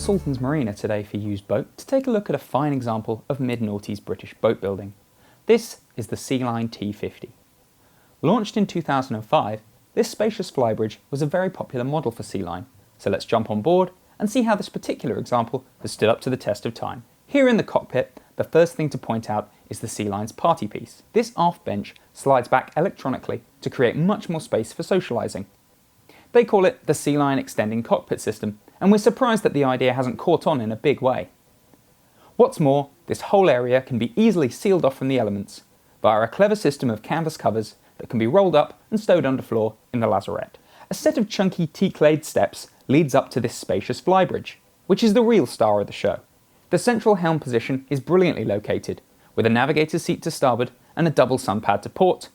Saltons Marina today for Used Boat to take a look at a fine example of mid-noughties British boat building. This is the Sealine T50. Launched in 2005, this spacious flybridge was a very popular model for Sealine, so let's jump on board and see how this particular example has stood up to the test of time. Here in the cockpit, the first thing to point out is the Sealine's party piece. This aft bench slides back electronically to create much more space for socialising. They call it the Sealine Extending Cockpit System, and we're surprised that the idea hasn't caught on in a big way. What's more, this whole area can be easily sealed off from the elements via a clever system of canvas covers that can be rolled up and stowed underfloor in the lazarette. A set of chunky teak-laid steps leads up to this spacious flybridge, which is the real star of the show. The central helm position is brilliantly located, with a navigator's seat to starboard and a double sun pad to port,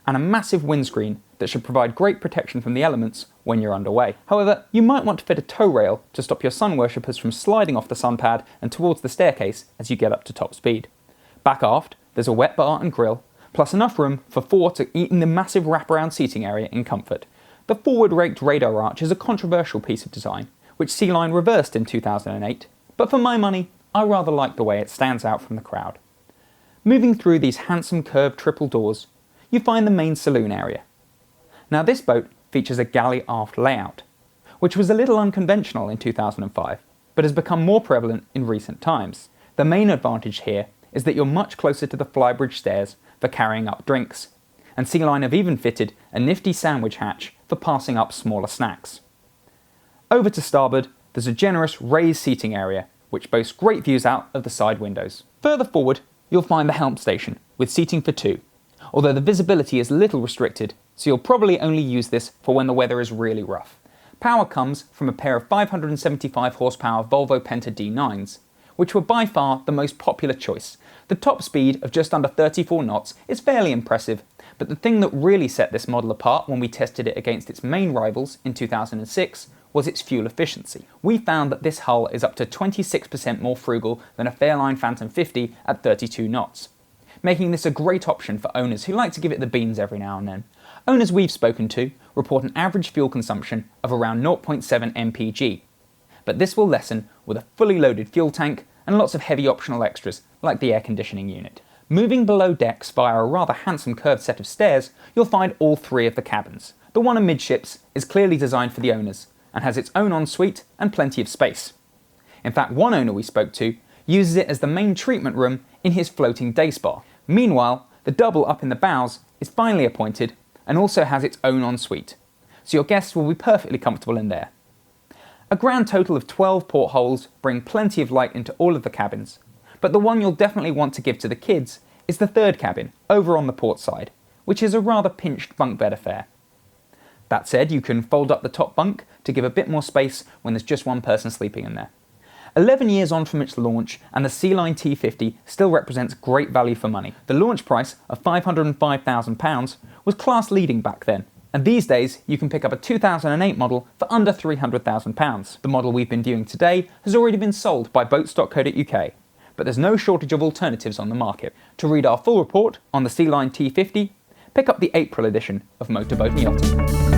and a massive windscreen that should provide great protection from the elements when you're underway. However, you might want to fit a tow rail to stop your sun worshippers from sliding off the sun pad and towards the staircase as you get up to top speed. Back aft, there's a wet bar and grill, plus enough room for four to eat in the massive wraparound seating area in comfort. The forward-raked radar arch is a controversial piece of design, which Sealine reversed in 2008, but for my money, I rather like the way it stands out from the crowd. Moving through these handsome curved triple doors, you find the main saloon area. Now this boat features a galley aft layout, which was a little unconventional in 2005, but has become more prevalent in recent times. The main advantage here is that you're much closer to the flybridge stairs for carrying up drinks, and Sealine have even fitted a nifty sandwich hatch for passing up smaller snacks. Over to starboard, there's a generous raised seating area, which boasts great views out of the side windows. Further forward, you'll find the helm station, with seating for two, although the visibility is a little restricted, so you'll probably only use this for when the weather is really rough. Power comes from a pair of 575 horsepower Volvo Penta D9s, which were by far the most popular choice. The top speed of just under 34 knots is fairly impressive, but the thing that really set this model apart when we tested it against its main rivals in 2006 was its fuel efficiency. We found that this hull is up to 26% more frugal than a Fairline Phantom 50 at 32 knots, making this a great option for owners who like to give it the beans every now and then. Owners we've spoken to report an average fuel consumption of around 0.7 mpg, but this will lessen with a fully loaded fuel tank and lots of heavy optional extras like the air conditioning unit. Moving below decks via a rather handsome curved set of stairs, you'll find all three of the cabins. The one amidships is clearly designed for the owners and has its own ensuite and plenty of space. In fact, one owner we spoke to uses it as the main treatment room in his floating day spa. Meanwhile, the double up in the bows is finely appointed and also has its own ensuite, so your guests will be perfectly comfortable in there. A grand total of 12 portholes bring plenty of light into all of the cabins, but the one you'll definitely want to give to the kids is the third cabin, over on the port side, which is a rather pinched bunk bed affair. That said, you can fold up the top bunk to give a bit more space when there's just one person sleeping in there. 11 years on from its launch, and the Sealine T50 still represents great value for money. The launch price of £505,000 was class leading back then, and these days you can pick up a 2008 model for under £300,000. The model we've been viewing today has already been sold by boats.co.uk, but there's no shortage of alternatives on the market. To read our full report on the Sealine T50, pick up the April edition of Motorboat and Yachting.